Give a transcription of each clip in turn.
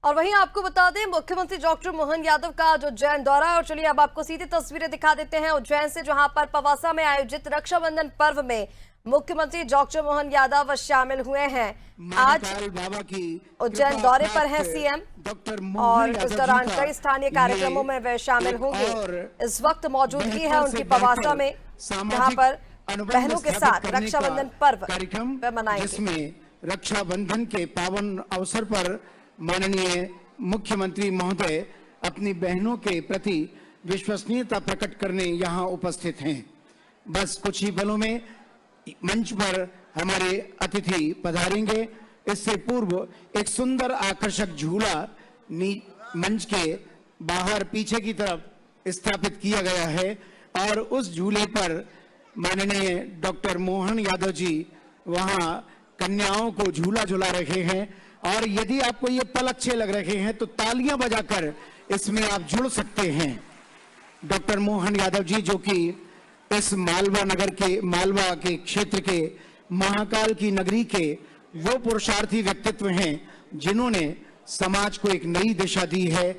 और वहीं आपको बता दें, मुख्यमंत्री डॉक्टर मोहन यादव का जो उज्जैन दौरा है, और चलिए अब आपको सीधी तस्वीरें दिखा देते हैं उज्जैन से, जहां पर पवासा में आयोजित रक्षाबंधन पर्व में मुख्यमंत्री डॉक्टर मोहन यादव शामिल हुए हैं। आज उज्जैन दौरे पर हैं सीएम और इस दौरान कई स्थानीय कार्यक्रमों में वे शामिल होंगे। इस वक्त मौजूदगी है उनकी पवासा में, जहां पर बहनों के साथ रक्षाबंधन पर्व वे मनाएंगे। जिसमें रक्षाबंधन के पावन अवसर पर माननीय मुख्यमंत्री महोदय अपनी बहनों के प्रति विश्वसनीयता प्रकट करने यहाँ उपस्थित हैं। बस कुछ ही पलों में मंच पर हमारे अतिथि पधारेंगे। इससे पूर्व एक सुंदर आकर्षक झूला मंच के बाहर पीछे की तरफ स्थापित किया गया है और उस झूले पर माननीय डॉक्टर मोहन यादव जी वहां कन्याओं को झूला झुला रहे हैं। और यदि आपको ये पल अच्छे लग रहे हैं तो तालियां बजाकर इसमें आप जुड़ सकते हैं। डॉक्टर मोहन यादव जी, जो कि इस मालवा के क्षेत्र के महाकाल की नगरी के वो पुरुषार्थी व्यक्तित्व हैं जिन्होंने समाज को एक नई दिशा दी है,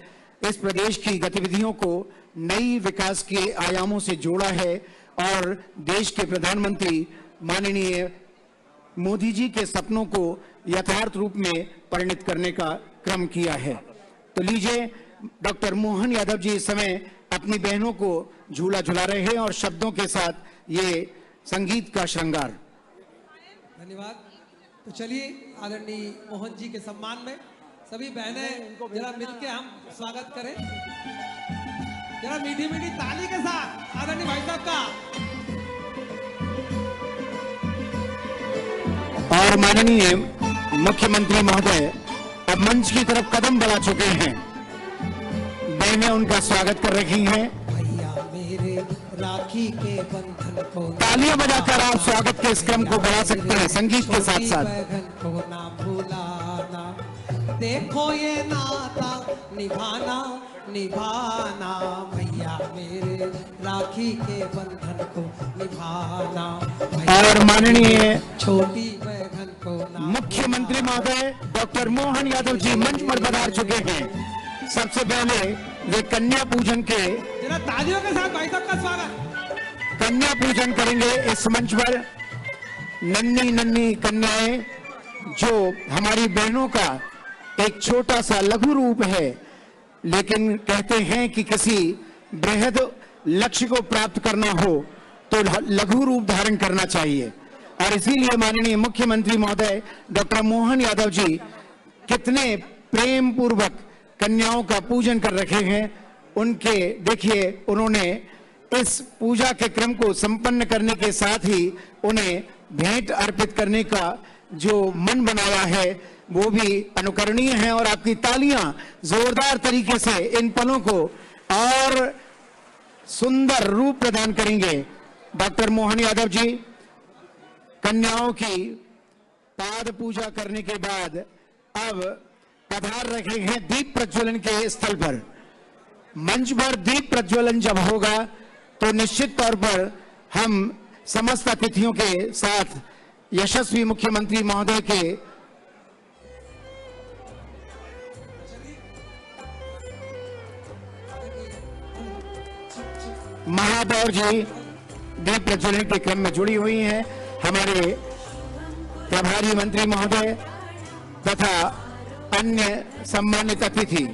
इस प्रदेश की गतिविधियों को नई विकास के आयामों से जोड़ा है और देश के प्रधानमंत्री माननीय मोदी जी के सपनों को यथार्थ रूप में परिणत करने का क्रम किया है। तो लीजिए, डॉक्टर मोहन यादव जी इस समय अपनी बहनों को झूला झुला रहे हैं और शब्दों के साथ ये संगीत का श्रृंगार। धन्यवाद। तो चलिए, आदरणीय मोहन जी के सम्मान में सभी बहनें जरा मिलके हम स्वागत करें, जरा मीठी मीठी ताली के साथ आदरणीय भाई साहब का। और माननीय मुख्यमंत्री महोदय अब मंच की तरफ कदम बढ़ा चुके हैं, बहनें उनका स्वागत कर रही हैं। भैया मेरे राखी के बंधन को तालियां बजाकर आप स्वागत के इस क्रम को बढ़ा सकते हैं संगीत के साथ साथ। को ना भूलाना, देखो ये नाता निभाना निभाना, भैया मेरे राखी के बंधन को निभाना। और माननीय छोटी बहन को मुख्यमंत्री महोदय डॉक्टर मोहन यादव जी मंच पर पधार चुके हैं। सबसे पहले वे कन्या पूजन के जरा तालियों के साथ भाई साहब का स्वागत। कन्या पूजन करेंगे इस मंच पर। नन्ही नन्ही कन्याएं जो हमारी बहनों का एक छोटा सा लघु रूप है, लेकिन कहते हैं कि किसी बृहद लक्ष्य को प्राप्त करना हो तो लघु रूप धारण करना चाहिए। और इसीलिए माननीय मुख्यमंत्री महोदय डॉक्टर मोहन यादव जी कितने प्रेम पूर्वक कन्याओं का पूजन कर रहे हैं। उनके देखिए, उन्होंने इस पूजा के क्रम को संपन्न करने के साथ ही उन्हें भेंट अर्पित करने का जो मन बनाया है वो भी अनुकरणीय है। और आपकी तालियां जोरदार तरीके से इन पलों को और सुंदर रूप प्रदान करेंगे। डॉक्टर मोहन यादव जी कन्याओं की पाद पूजा करने के बाद अब पधार रहे हैं दीप प्रज्वलन के स्थल पर। मंच पर दीप प्रज्वलन जब होगा तो निश्चित तौर पर हम समस्त अतिथियों के साथ यशस्वी मुख्यमंत्री महोदय के महापौर जी दीप प्रज्वलन के क्रम में जुड़ी हुई हैं। हमारे प्रभारी मंत्री महोदय तथा अन्य सम्मानित अतिथि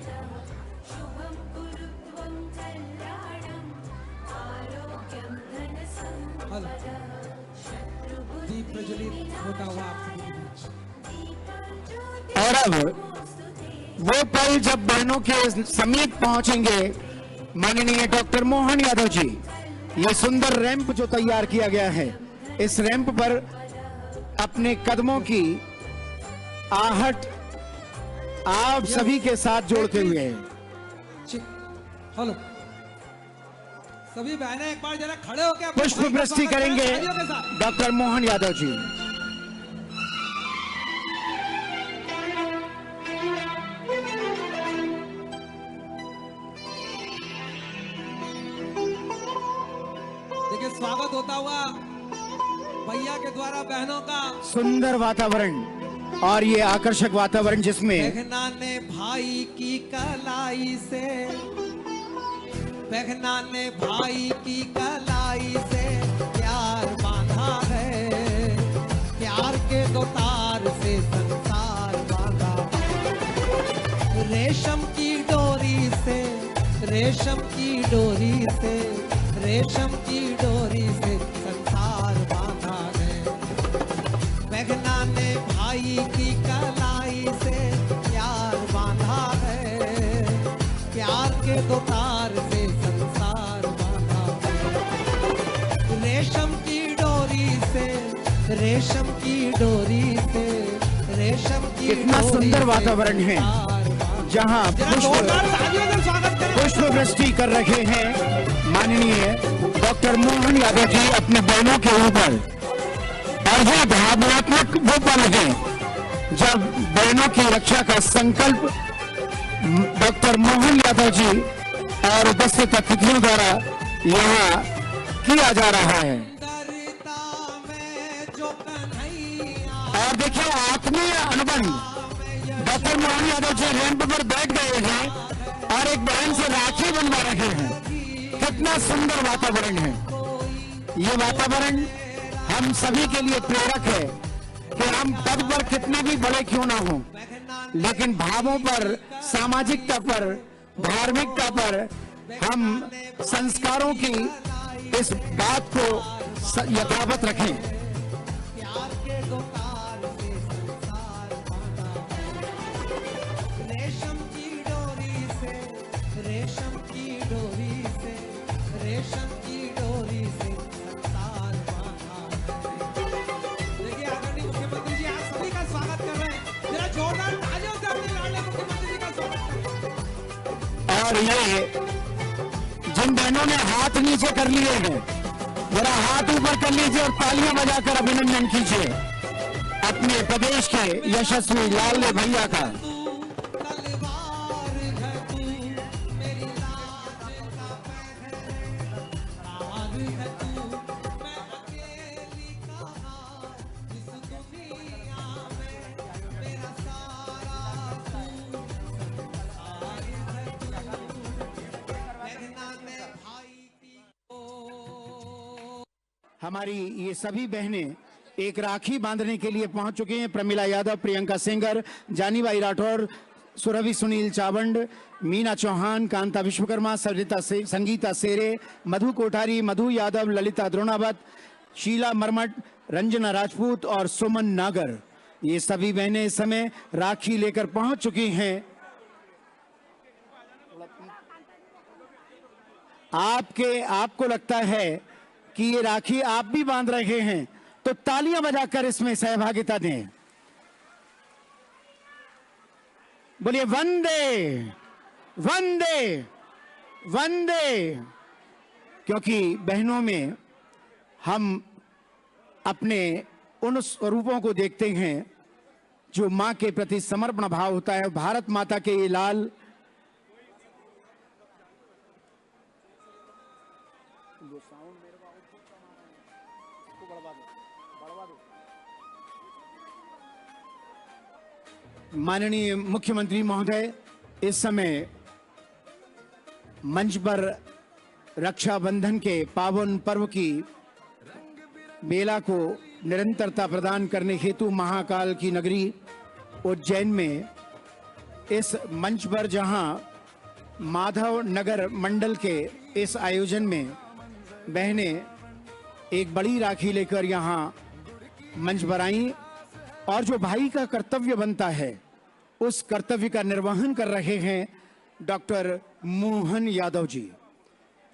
दीप प्रज्वलित होता हुआ और अब वो पल जब बहनों के समीप पहुंचेंगे माननीय डॉक्टर मोहन यादव जी। ये सुंदर रैंप जो तैयार किया गया है, इस रैंप पर अपने कदमों की आहट आप सभी के साथ जोड़ते हुए हेलो सभी बहनें एक बार जरा खड़े होकर पुष्प वृष्टि करेंगे डॉक्टर मोहन यादव जी। देखिए, स्वागत होता हुआ भैया के द्वारा बहनों का सुंदर वातावरण और ये आकर्षक वातावरण जिसमें बहना ने भाई की कलाई से, बहना ने भाई की कलाई से प्यार बांधा है, प्यार के दो तार से संसार बांधा, रेशम की डोरी से, रेशम की डोरी से, रेशम की डोरी से संसार बांधा है। बहना ने भाई की कलाई से प्यार बांधा है, प्यार के दो तार से संसार बांधा है। रेशम की डोरी से, रेशम की डोरी से, रेशम की कितना सुंदर वातावरण है जहां पुष्प वृष्टि कर रहे हैं माननीय डॉक्टर मोहन यादव जी अपने बहनों के ऊपर। और ये भावनात्मक वो पल है जब बहनों की रक्षा का संकल्प डॉक्टर मोहन यादव जी और उपस्थित अतिथियों द्वारा यहाँ किया जा रहा है। और देखिए आत्मीय अनुबंध, डॉक्टर मोहन यादव जी रैंप पर बैठ गए हैं और एक बहन से राखी बनवा रहे हैं। कितना सुंदर वातावरण है। ये वातावरण हम सभी के लिए प्रेरक है कि हम पद पर कितने भी बड़े क्यों ना हो, लेकिन भावों पर, सामाजिकता पर, धार्मिकता पर हम संस्कारों की इस बात को यथावत रखें। और ये जिन बहनों ने हाथ नीचे कर लिए हैं, जरा हाथ ऊपर कर लीजिए और तालियां बजाकर अभिनंदन कीजिए अपने प्रदेश के यशस्वी लाल भैया का। हमारी ये सभी बहनें एक राखी बांधने के लिए पहुंच चुके हैं। प्रमिला यादव, प्रियंका सेंगर, जानीबाई राठौर, सुरभि सुनील चावंड, मीना चौहान, कांता विश्वकर्मा, संगीता सेरे, मधु कोठारी, मधु यादव, ललिता द्रोणावत, शीला मरमट, रंजना राजपूत और सुमन नागर। ये सभी बहनें इस समय राखी लेकर पहुंच चुकी हैं। आपको लगता है कि ये राखी आप भी बांध रहे हैं तो तालियां बजाकर इसमें सहभागिता दें। बोलिए वंदे वंदे वंदे। क्योंकि बहनों में हम अपने उन स्वरूपों को देखते हैं जो मां के प्रति समर्पण भाव होता है। भारत माता के ये लाल माननीय मुख्यमंत्री महोदय इस समय मंच पर रक्षाबंधन के पावन पर्व की मेला को निरंतरता प्रदान करने हेतु महाकाल की नगरी उज्जैन में इस मंच पर जहां माधव नगर मंडल के इस आयोजन में बहनें एक बड़ी राखी लेकर यहां मंच पर आईं और जो भाई का कर्तव्य बनता है उस कर्तव्य का निर्वहन कर रहे हैं डॉक्टर मोहन यादव जी।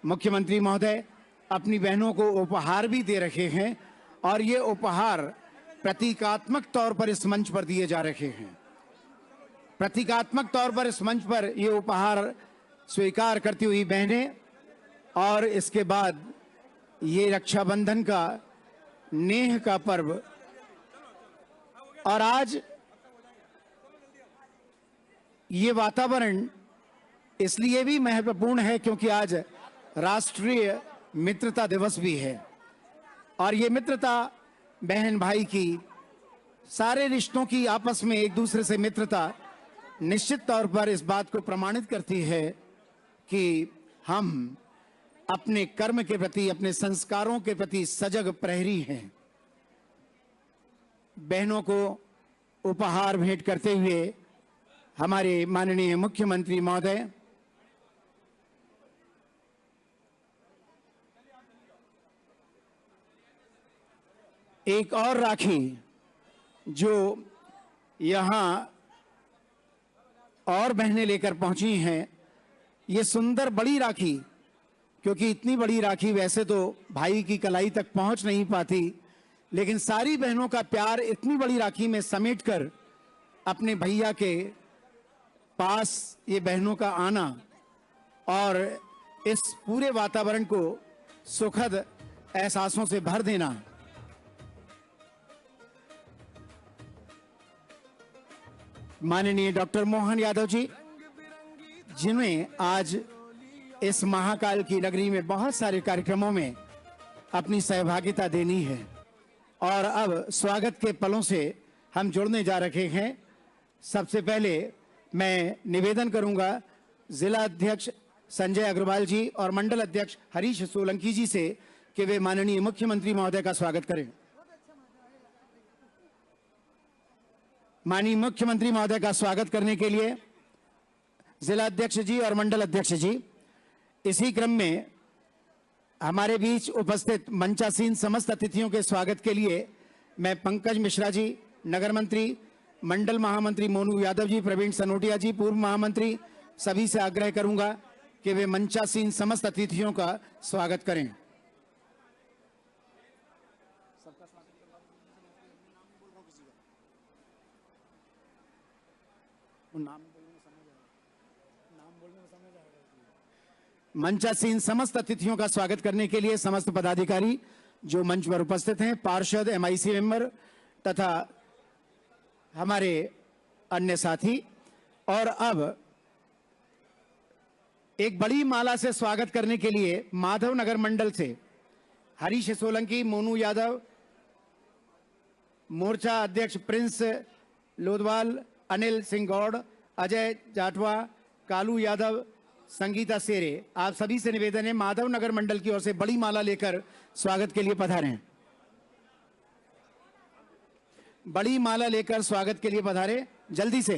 मुख्यमंत्री महोदय अपनी बहनों को उपहार भी दे रहे हैं और ये उपहार प्रतीकात्मक तौर पर इस मंच पर दिए जा रहे हैं। प्रतीकात्मक तौर पर इस मंच पर ये उपहार स्वीकार करती हुई बहनें और इसके बाद ये रक्षाबंधन का नेह का पर्व। और आज ये वातावरण इसलिए भी महत्वपूर्ण है क्योंकि आज राष्ट्रीय मित्रता दिवस भी है और ये मित्रता बहन भाई की सारे रिश्तों की आपस में एक दूसरे से मित्रता निश्चित तौर पर इस बात को प्रमाणित करती है कि हम अपने कर्म के प्रति, अपने संस्कारों के प्रति सजग प्रहरी हैं। बहनों को उपहार भेंट करते हुए हमारे माननीय मुख्यमंत्री महोदय एक और राखी जो यहाँ और बहनें लेकर पहुंची हैं, ये सुंदर बड़ी राखी, क्योंकि इतनी बड़ी राखी वैसे तो भाई की कलाई तक पहुंच नहीं पाती, लेकिन सारी बहनों का प्यार इतनी बड़ी राखी में समेटकर अपने भैया के पास ये बहनों का आना और इस पूरे वातावरण को सुखद एहसासों से भर देना, माननीय डॉक्टर मोहन यादव जी, जिन्हें आज इस महाकाल की नगरी में बहुत सारे कार्यक्रमों में अपनी सहभागिता देनी है और अब स्वागत के पलों से हम जुड़ने जा रहे हैं। सबसे पहले मैं निवेदन करूंगा जिला अध्यक्ष संजय अग्रवाल जी और मंडल अध्यक्ष हरीश सोलंकी जी से कि वे माननीय मुख्यमंत्री महोदय का स्वागत करें। माननीय मुख्यमंत्री महोदय का स्वागत करने के लिए जिला अध्यक्ष जी और मंडल अध्यक्ष जी, इसी क्रम में हमारे बीच उपस्थित मंचासीन समस्त अतिथियों के स्वागत के लिए मैं पंकज मिश्रा जी, नगर मंत्री, मंडल महामंत्री मोनू यादव जी, प्रवीण सनोटिया जी, पूर्व महामंत्री, सभी से आग्रह करूंगा कि वे मंचासीन समस्त अतिथियों का स्वागत करें। मंचासीन समस्त अतिथियों का स्वागत करने के लिए समस्त पदाधिकारी जो मंच पर उपस्थित हैं, पार्षद, MIC मेंबर तथा हमारे अन्य साथी, और अब एक बड़ी माला से स्वागत करने के लिए माधव नगर मंडल से हरीश सोलंकी, मोनू यादव, मोर्चा अध्यक्ष प्रिंस लोधवाल, अनिल सिंह गौड़, अजय जाटवा, कालू यादव, संगीता सेरे, आप सभी से निवेदन है माधव नगर मंडल की ओर से बड़ी माला लेकर स्वागत के लिए पधारें। बड़ी माला लेकर स्वागत के लिए पधारें जल्दी से।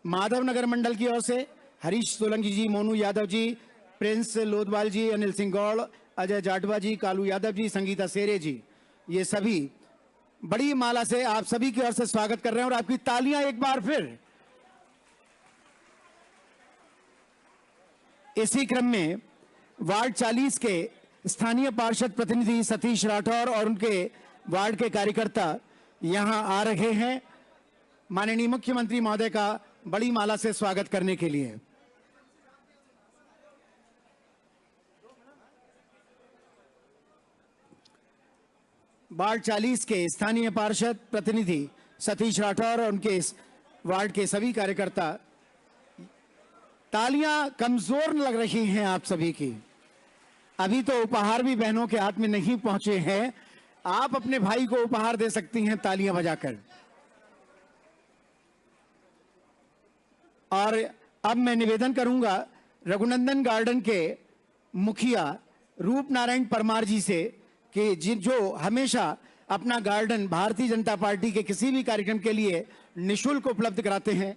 माधव नगर मंडल की ओर से हरीश सोलंकी जी, मोनू यादव जी, प्रिंस लोधवाल जी, अनिल सिंह गौड़, अजय जाटवा जी, कालू यादव जी, संगीता सेरे जी, ये सभी बड़ी माला से आप सभी की ओर से स्वागत कर रहे हैं और आपकी तालियां एक बार फिर। इसी क्रम में वार्ड 40 के स्थानीय पार्षद प्रतिनिधि सतीश राठौर और उनके वार्ड के कार्यकर्ता यहां आ रहे हैं माननीय मुख्यमंत्री महोदय का बड़ी माला से स्वागत करने के लिए। वार्ड 40 के स्थानीय पार्षद प्रतिनिधि सतीश राठौर और उनके इस वार्ड के सभी कार्यकर्ता, तालियां कमजोर लग रही हैं आप सभी की। अभी तो उपहार भी बहनों के हाथ में नहीं पहुंचे हैं, आप अपने भाई को उपहार दे सकती हैं तालियां बजाकर। और अब मैं निवेदन करूंगा रघुनंदन गार्डन के मुखिया रूप नारायण परमार जी से कि जो हमेशा अपना गार्डन भारतीय जनता पार्टी के किसी भी कार्यक्रम के लिए निशुल्क उपलब्ध कराते हैं।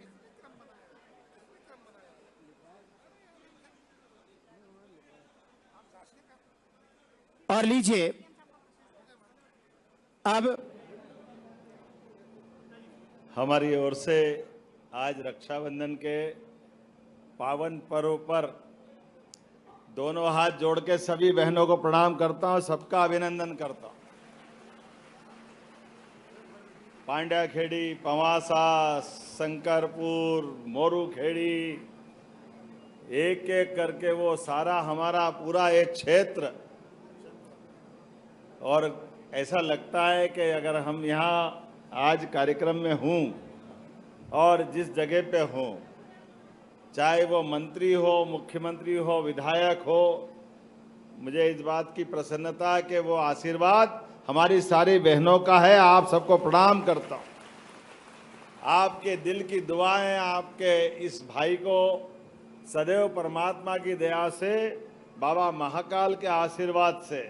और लीजिए अब हमारी ओर से आज रक्षाबंधन के पावन पर्व पर दोनों हाथ जोड़ के सभी बहनों को प्रणाम करता हूं, सबका अभिनंदन करता हूं। पांड्याखेड़ी, पवासा, शंकरपुर, मोरूखेड़ी, एक एक करके वो सारा हमारा पूरा एक क्षेत्र, और ऐसा लगता है कि अगर हम यहाँ आज कार्यक्रम में हूँ और जिस जगह पे हूँ, चाहे वो मंत्री हो, मुख्यमंत्री हो, विधायक हो, मुझे इस बात की प्रसन्नता है कि वो आशीर्वाद हमारी सारी बहनों का है। आप सबको प्रणाम करता हूँ। आपके दिल की दुआएं, आपके इस भाई को सदैव परमात्मा की दया से, बाबा महाकाल के आशीर्वाद से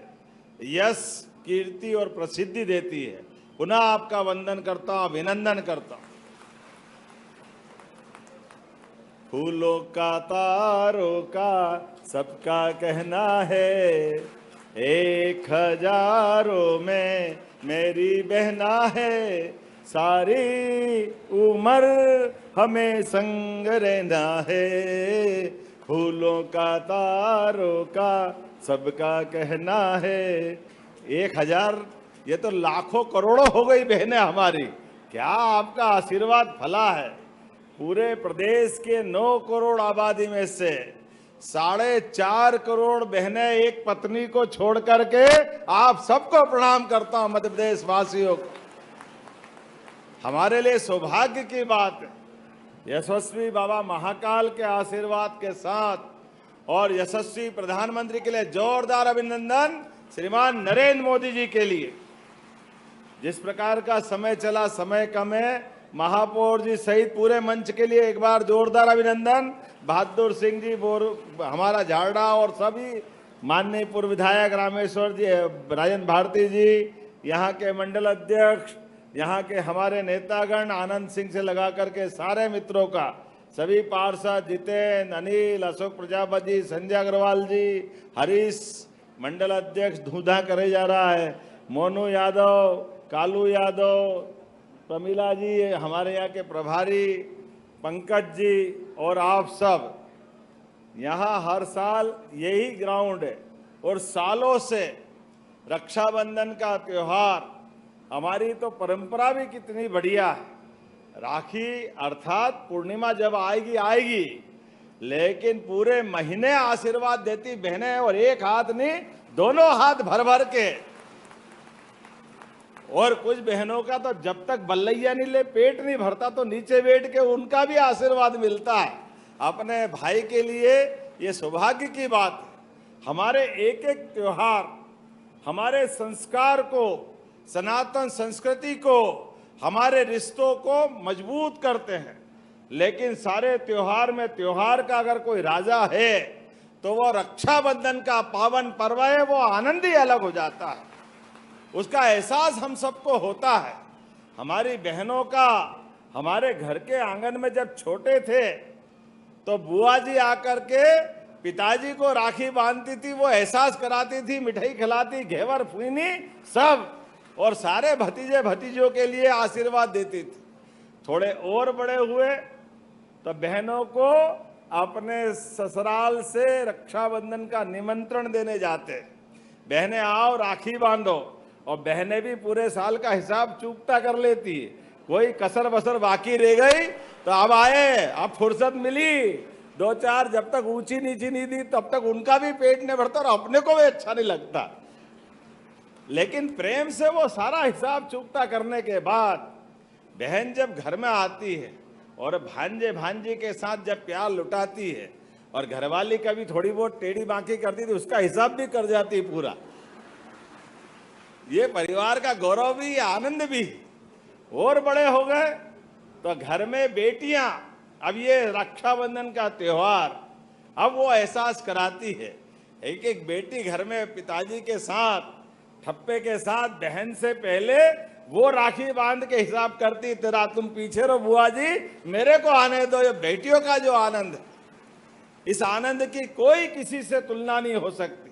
यश, कीर्ति और प्रसिद्धि देती है। पुनः आपका वंदन करता हूँ, अभिनंदन करता हूँ। फूलों का, तारों का सबका कहना है, 1000 में मेरी बहना है, सारी उम्र हमें संग रहना है। फूलों का, तारों का सबका कहना है। 1000, ये तो लाखों करोड़ों हो गई बहनें हमारी। क्या आपका आशीर्वाद फला है। पूरे प्रदेश के 9 करोड़ आबादी में से 4.5 करोड़ बहनें एक पत्नी को छोड़ करके, आप सबको प्रणाम करता हूं, मध्य प्रदेश वासियों को। हमारे लिए सौभाग्य की बात है। यशस्वी बाबा महाकाल के आशीर्वाद के साथ और यशस्वी प्रधानमंत्री के लिए जोरदार अभिनंदन श्रीमान नरेंद्र मोदी जी के लिए। जिस प्रकार का समय चला, समय कम है। महापौर जी सहित पूरे मंच के लिए एक बार जोरदार अभिनंदन। बहादुर सिंह जी, हमारा झारडा और सभी माननीय पूर्व विधायक रामेश्वर जी, राजन भारती जी, यहाँ के मंडल अध्यक्ष, यहाँ के हमारे नेतागण, आनंद सिंह से लगा करके सारे मित्रों का, सभी पार्षद, जितेंद्र, अनिल, अशोक प्रजापति, संजय अग्रवाल जी, हरीश मंडल अध्यक्ष धूधा करे जा रहा है, मोनू यादव, कालू यादव, प्रमिला जी, हमारे यहाँ के प्रभारी पंकज जी और आप सब। यहाँ हर साल यही ग्राउंड है और सालों से रक्षाबंधन का त्योहार, हमारी तो परंपरा भी कितनी बढ़िया है। राखी अर्थात पूर्णिमा जब आएगी आएगी, लेकिन पूरे महीने आशीर्वाद देती बहनें, और एक हाथ नहीं, दोनों हाथ भर भर के। और कुछ बहनों का तो जब तक बल्लैया नहीं ले पेट नहीं भरता, तो नीचे बैठ के उनका भी आशीर्वाद मिलता है। अपने भाई के लिए ये सौभाग्य की बात है। हमारे एक एक त्योहार हमारे संस्कार को, सनातन संस्कृति को, हमारे रिश्तों को मजबूत करते हैं। लेकिन सारे त्योहार में त्योहार का अगर कोई राजा है तो वो रक्षाबंधन का पावन पर्व है। वो आनंद ही अलग हो जाता है, उसका एहसास हम सबको होता है। हमारी बहनों का, हमारे घर के आंगन में जब छोटे थे तो बुआ जी आकर के पिताजी को राखी बांधती थी, वो एहसास कराती थी, मिठाई खिलाती, घेवर फूनी सब, और सारे भतीजे भतीजों के लिए आशीर्वाद देती थी। थोड़े और बड़े हुए तो बहनों को अपने ससुराल से रक्षाबंधन का निमंत्रण देने जाते। बहनें आओ राखी बांधो, और बहनें भी पूरे साल का हिसाब चूकता कर लेती है। कोई कसर बसर बाकी रह गई तो अब आए, अब फुर्सत मिली, 2-4 जब तक ऊंची नीची नहीं दी तब तक उनका भी पेट नहीं भरता और अपने को भी अच्छा नहीं लगता। लेकिन प्रेम से वो सारा हिसाब चूकता करने के बाद बहन जब घर में आती है और भांजे भांजी के साथ जब प्यार लुटाती है, और घरवाली कभी थोड़ी बहुत टेढ़ी बाकी करती थी, उसका हिसाब भी कर जाती पूरा। ये परिवार का गौरव भी, आनंद भी। और बड़े हो गए तो घर में बेटियां, अब ये रक्षाबंधन का त्योहार, अब वो एहसास कराती है। एक एक बेटी घर में पिताजी के साथ, ठप्पे के साथ, बहन से पहले वो राखी बांध के हिसाब करती, तेरा तुम पीछे रहो बुआ जी, मेरे को आने दो। ये बेटियों का जो आनंद है, इस आनंद की कोई किसी से तुलना नहीं हो सकती।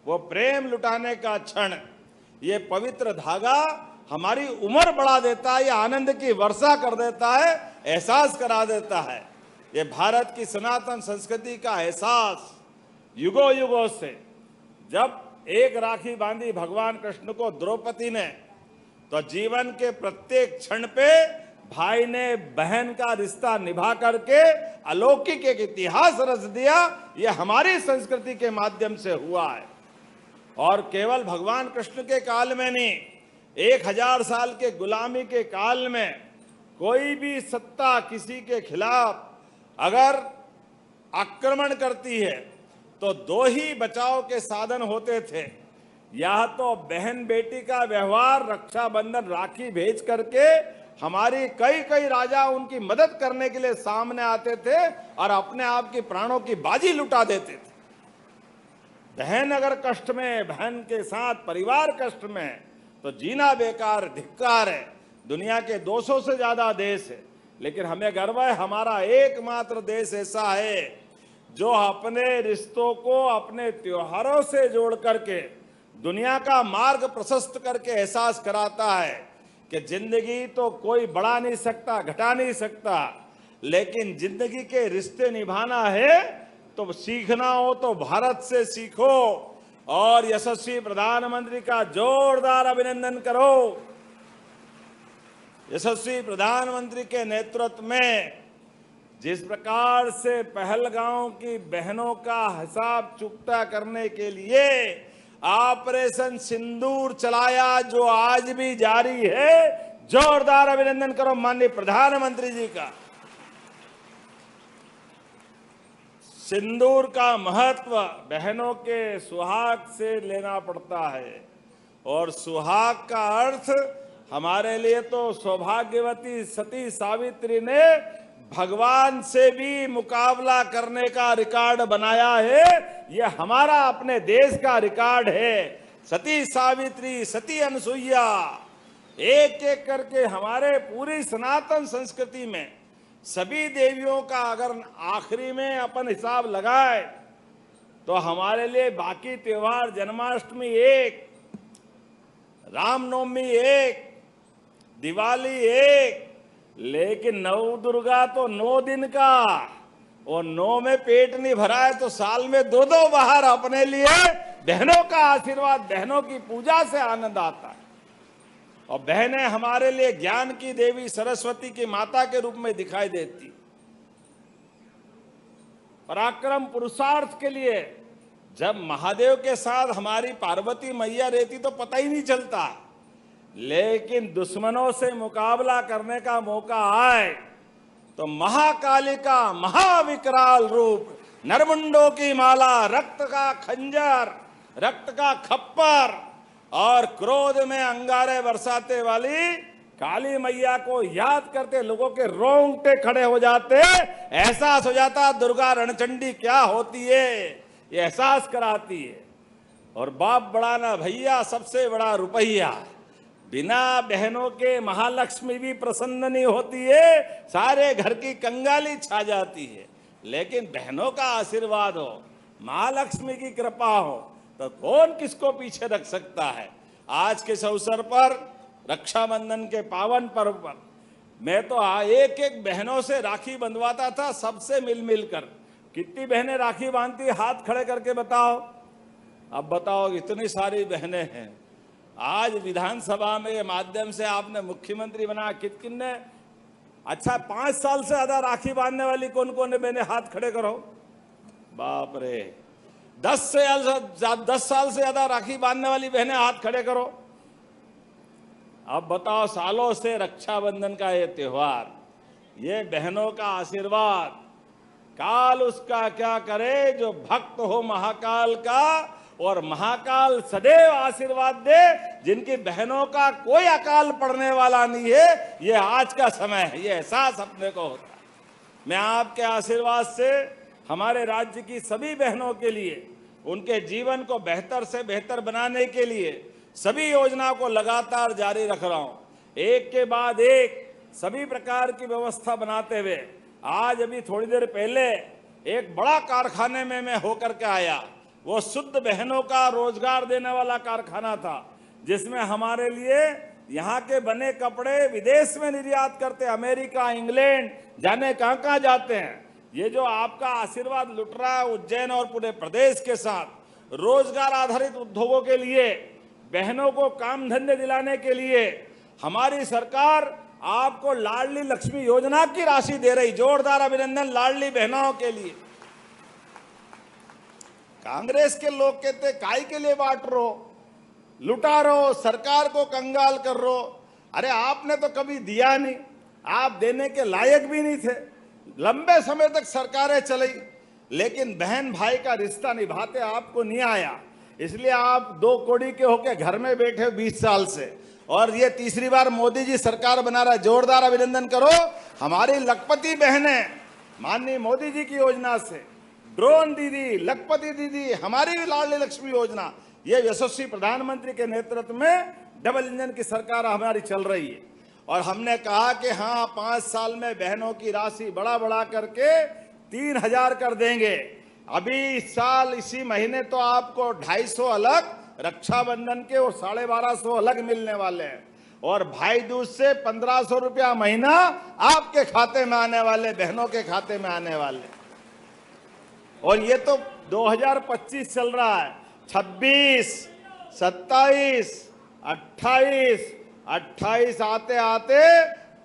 वो प्रेम लुटाने का क्षण, ये पवित्र धागा हमारी उम्र बढ़ा देता है, ये आनंद की वर्षा कर देता है, एहसास करा देता है। ये भारत की सनातन संस्कृति का एहसास युगों युगों से, जब एक राखी बांधी भगवान कृष्ण को द्रौपदी ने, तो जीवन के प्रत्येक क्षण पे भाई ने बहन का रिश्ता निभा करके अलौकिक एक इतिहास रच दिया। ये हमारी संस्कृति के माध्यम से हुआ है। और केवल भगवान कृष्ण के काल में नहीं, 1000 साल के गुलामी के काल में कोई भी सत्ता किसी के खिलाफ अगर आक्रमण करती है तो दो ही बचाव के साधन होते थे, या तो बहन बेटी का व्यवहार, रक्षाबंधन राखी भेज करके हमारी कई कई राजा उनकी मदद करने के लिए सामने आते थे और अपने आप की प्राणों की बाजी लुटा देते थे। बहन अगर कष्ट में, बहन के साथ परिवार कष्ट में, तो जीना बेकार, धिक्कार है। दुनिया के 200 से ज्यादा देश है, लेकिन हमें गर्व है हमारा एकमात्र देश ऐसा है जो अपने रिश्तों को अपने त्योहारों से जोड़ करके दुनिया का मार्ग प्रशस्त करके एहसास कराता है कि जिंदगी तो कोई बढ़ा नहीं सकता, घटा नहीं सकता, लेकिन जिंदगी के रिश्ते निभाना है तो सीखना हो तो भारत से सीखो। और यशस्वी प्रधानमंत्री का जोरदार अभिनंदन करो। यशस्वी प्रधानमंत्री के नेतृत्व में जिस प्रकार से पहलगांव की बहनों का हिसाब चुकता करने के लिए ऑपरेशन सिंदूर चलाया, जो आज भी जारी है, जोरदार अभिनंदन करो माननीय प्रधानमंत्री जी का। सिंदूर का महत्व बहनों के सुहाग से लेना पड़ता है, और सुहाग का अर्थ हमारे लिए तो सौभाग्यवती सती सावित्री ने भगवान से भी मुकाबला करने का रिकॉर्ड बनाया है। यह हमारा अपने देश का रिकॉर्ड है। सती सावित्री, सती अनसुईया, एक एक करके हमारे पूरी सनातन संस्कृति में सभी देवियों का अगर आखिरी में अपन हिसाब लगाए तो हमारे लिए बाकी त्योहार, जन्माष्टमी एक, रामनवमी एक, दिवाली एक, लेकिन नव दुर्गा तो 9 दिन का, और 9 में पेट नहीं भरा है तो साल में 2 बाहर अपने लिए बहनों का आशीर्वाद, बहनों की पूजा से आनंद आता है। और बहनें हमारे लिए ज्ञान की देवी, सरस्वती की माता के रूप में दिखाई देती। पराक्रम पुरुषार्थ के लिए जब महादेव के साथ हमारी पार्वती मैया रहती तो पता ही नहीं चलता, लेकिन दुश्मनों से मुकाबला करने का मौका आए तो महाकाली का महाविकराल रूप, नरमुंडों की माला, रक्त का खंजर, रक्त का खप्पर और क्रोध में अंगारे बरसाते वाली काली मैया को याद करते लोगों के रोंगटे खड़े हो जाते, एहसास हो जाता दुर्गा रणचंडी क्या होती है, ये एहसास कराती है। और बाप बड़ा ना भैया, सबसे बड़ा रुपया। बिना बहनों के महालक्ष्मी भी प्रसन्न नहीं होती है, सारे घर की कंगाली छा जाती है। लेकिन बहनों का आशीर्वाद हो, महालक्ष्मी की कृपा हो, तो कौन किसको पीछे रख सकता है। आज के इस अवसर पर, रक्षाबंधन के पावन पर्व पर, मैं तो एक एक बहनों से राखी बंधवाता था, सबसे मिल मिलकर। कितनी बहनें राखी बांधती, हाथ खड़े करके बताओ। अब बताओ, इतनी सारी बहनें हैं। आज विधानसभा में ये माध्यम से आपने मुख्यमंत्री बना, किन ने, अच्छा 5 साल से ज्यादा राखी बांधने वाली कौन कौन है बहनें, हाथ खड़े करो। बाप रे, 10 साल से ज्यादा राखी बांधने वाली बहनें हाथ खड़े करो। अब बताओ, सालों से रक्षाबंधन का ये त्योहार, ये बहनों का आशीर्वाद, काल उसका क्या करे जो भक्त हो महाकाल का, और महाकाल सदैव आशीर्वाद दे जिनकी बहनों का कोई अकाल पड़ने वाला नहीं है। ये आज का समय है, ये एहसास अपने को होता है। मैं आपके आशीर्वाद से हमारे राज्य की सभी बहनों के लिए, उनके जीवन को बेहतर से बेहतर बनाने के लिए सभी योजनाओं को लगातार जारी रख रहा हूं। एक के बाद एक सभी प्रकार की व्यवस्था बनाते हुए, आज अभी थोड़ी देर पहले एक बड़ा कारखाने में मैं होकर के आया। वो शुद्ध बहनों का रोजगार देने वाला कारखाना था, जिसमें हमारे लिए यहाँ के बने कपड़े विदेश में निर्यात करते, अमेरिका, इंग्लैंड, जाने कहाँ कहाँ जाते हैं। ये जो आपका आशीर्वाद लुट रहा है उज्जैन और पूरे प्रदेश के साथ, रोजगार आधारित उद्योगों के लिए, बहनों को काम धंधे दिलाने के लिए हमारी सरकार आपको लाडली लक्ष्मी योजना की राशि दे रही। जोरदार अभिनंदन लाडली बहनों के लिए। कांग्रेस के लोग कहते काय के लिए बांट रहो, लुटा रहो, सरकार को कंगाल कर रहो। अरे आपने तो कभी दिया नहीं, आप देने के लायक भी नहीं थे। लंबे समय तक सरकारें चली, लेकिन बहन भाई का रिश्ता निभाते आपको नहीं आया, इसलिए आप 2 कौड़ी के होके घर में बैठे 20 साल से, और ये तीसरी बार मोदी जी सरकार बना रहा है। जोरदार अभिनंदन करो हमारी लखपति बहनें, माननीय मोदी जी की योजना से ड्रोन दीदी, लखपति दीदी, हमारी लाडली लक्ष्मी योजना, ये यशस्वी प्रधानमंत्री के नेतृत्व में डबल इंजन की सरकार हमारी चल रही है। और हमने कहा कि हाँ 5 साल में बहनों की राशि बढ़ा करके 3000 कर देंगे। अभी इस साल इसी महीने तो आपको 250 अलग रक्षाबंधन के और 1250 अलग मिलने वाले हैं, और भाई दूज से 1500 रुपया महीना आपके खाते में आने वाले, बहनों के खाते में आने वाले। और ये तो 2025 चल रहा है, 26, 27, 28 आते आते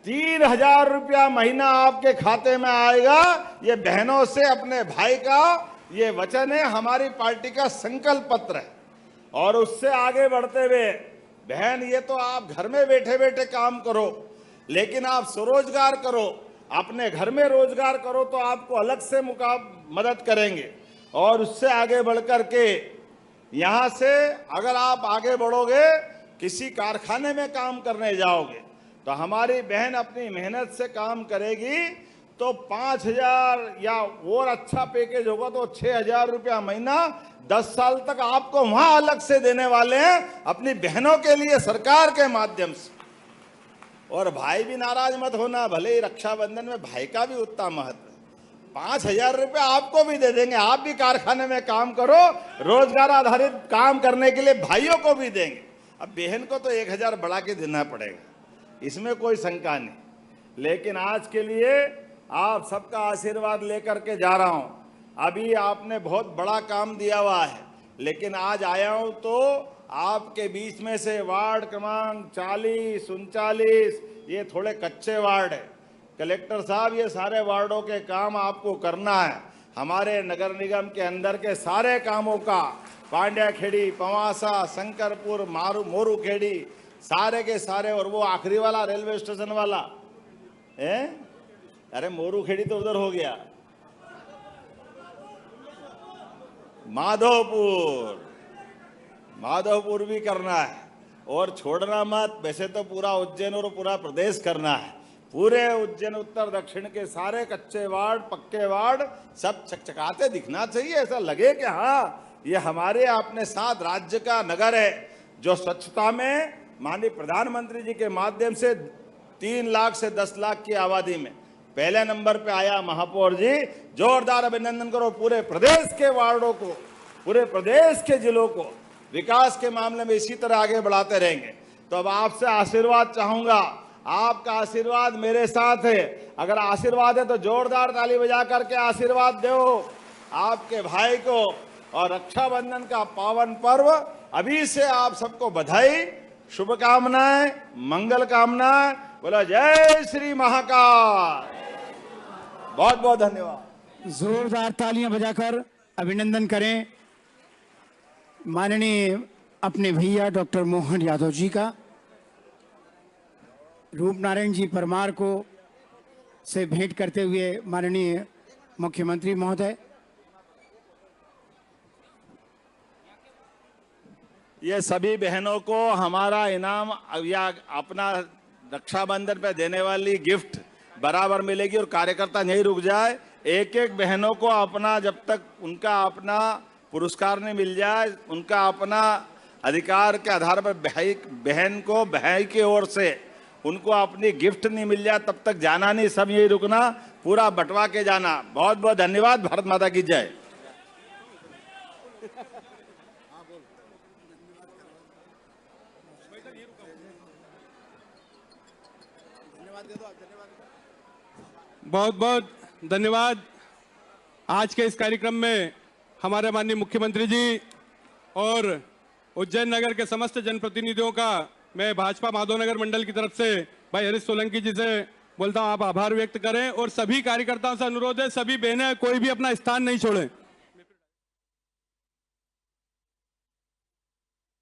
3000 रुपया महीना आपके खाते में आएगा। ये बहनों से अपने भाई का ये वचन है, हमारी पार्टी का संकल्प पत्र है। और उससे आगे बढ़ते हुए बहन, ये तो आप घर में बैठे बैठे काम करो, लेकिन आप स्वरोजगार करो, अपने घर में रोजगार करो तो आपको अलग से मदद करेंगे। और उससे आगे बढ़कर के यहाँ से अगर आप आगे बढ़ोगे, किसी कारखाने में काम करने जाओगे तो हमारी बहन अपनी मेहनत से काम करेगी तो 5000 या और अच्छा पैकेज होगा तो 6000 रुपया महीना 10 साल तक आपको वहां अलग से देने वाले हैं अपनी बहनों के लिए सरकार के माध्यम से। और भाई भी नाराज मत होना, भले ही रक्षाबंधन में भाई का भी उतना महत्व है। 5000 रुपया आपको भी दे देंगे, आप भी कारखाने में काम करो, रोजगार आधारित काम करने के लिए भाइयों को भी देंगे। अब बहन को तो 1000 बढ़ा के देना पड़ेगा, इसमें कोई शंका नहीं। लेकिन आज के लिए आप सबका आशीर्वाद लेकर के जा रहा हूं। अभी आपने बहुत बड़ा काम दिया हुआ है, लेकिन आज आया हूं तो आपके बीच में से वार्ड क्रमांक 40, 39 ये थोड़े कच्चे वार्ड है। कलेक्टर साहब, ये सारे वार्डों के काम आपको करना है। हमारे नगर निगम के अंदर के सारे कामों का पांड्या खेड़ी, पवासा, शंकरपुर, मोरू खेड़ी, सारे के सारे, और वो आखिरी वाला रेलवे स्टेशन वाला है, अरे मोरू खेड़ी तो उधर हो गया, माधोपुर भी करना है। और छोड़ना मत, वैसे तो पूरा उज्जैन और पूरा प्रदेश करना है। पूरे उज्जैन उत्तर दक्षिण के सारे कच्चे वार्ड, पक्के वार्ड सब चकचकाते दिखना चाहिए, ऐसा लगे कि हाँ ये हमारे अपने साथ राज्य का नगर है, जो स्वच्छता में माननीय प्रधानमंत्री जी के माध्यम से 3 लाख से 10 लाख की आबादी में पहले नंबर पे आया महापौर जी। जोरदार अभिनंदन करो पूरे प्रदेश के वार्डों को, पूरे प्रदेश के जिलों को। विकास के मामले में इसी तरह आगे बढ़ाते रहेंगे। तो अब आपसे आशीर्वाद चाहूंगा, आपका आशीर्वाद मेरे साथ है। अगर आशीर्वाद है तो जोरदार ताली बजा करके आशीर्वाद दो आपके भाई को। और रक्षाबंधन का पावन पर्व, अभी से आप सबको बधाई, शुभकामनाएं, मंगल कामनाएं। बोलो जय श्री महाकाल। बहुत बहुत धन्यवाद। जोरदार तालियां बजाकर अभिनंदन करें माननीय अपने भैया डॉक्टर मोहन यादव जी का। रूपनारायण जी परमार को से भेंट करते हुए माननीय मुख्यमंत्री महोदय। ये सभी बहनों को हमारा इनाम या अपना रक्षाबंधन पे देने वाली गिफ्ट बराबर मिलेगी। और कार्यकर्ता नहीं रुक जाए, एक एक बहनों को अपना, जब तक उनका अपना पुरस्कार नहीं मिल जाए, उनका अपना अधिकार के आधार पर बहन को भाई की ओर से उनको अपनी गिफ्ट नहीं मिल जाए, तब तक जाना नहीं, सब यही रुकना, पूरा बंटवा के जाना। बहुत बहुत धन्यवाद। भारत माता की जय। बहुत बहुत धन्यवाद। आज के इस कार्यक्रम में हमारे माननीय मुख्यमंत्री जी और उज्जैन नगर के समस्त जनप्रतिनिधियों का मैं भाजपा माधवनगर मंडल की तरफ से भाई हरीश सोलंकी जी से बोलता हूं, आप आभार व्यक्त करें। और सभी कार्यकर्ताओं से अनुरोध है, सभी बहनें कोई भी अपना स्थान नहीं छोड़ें।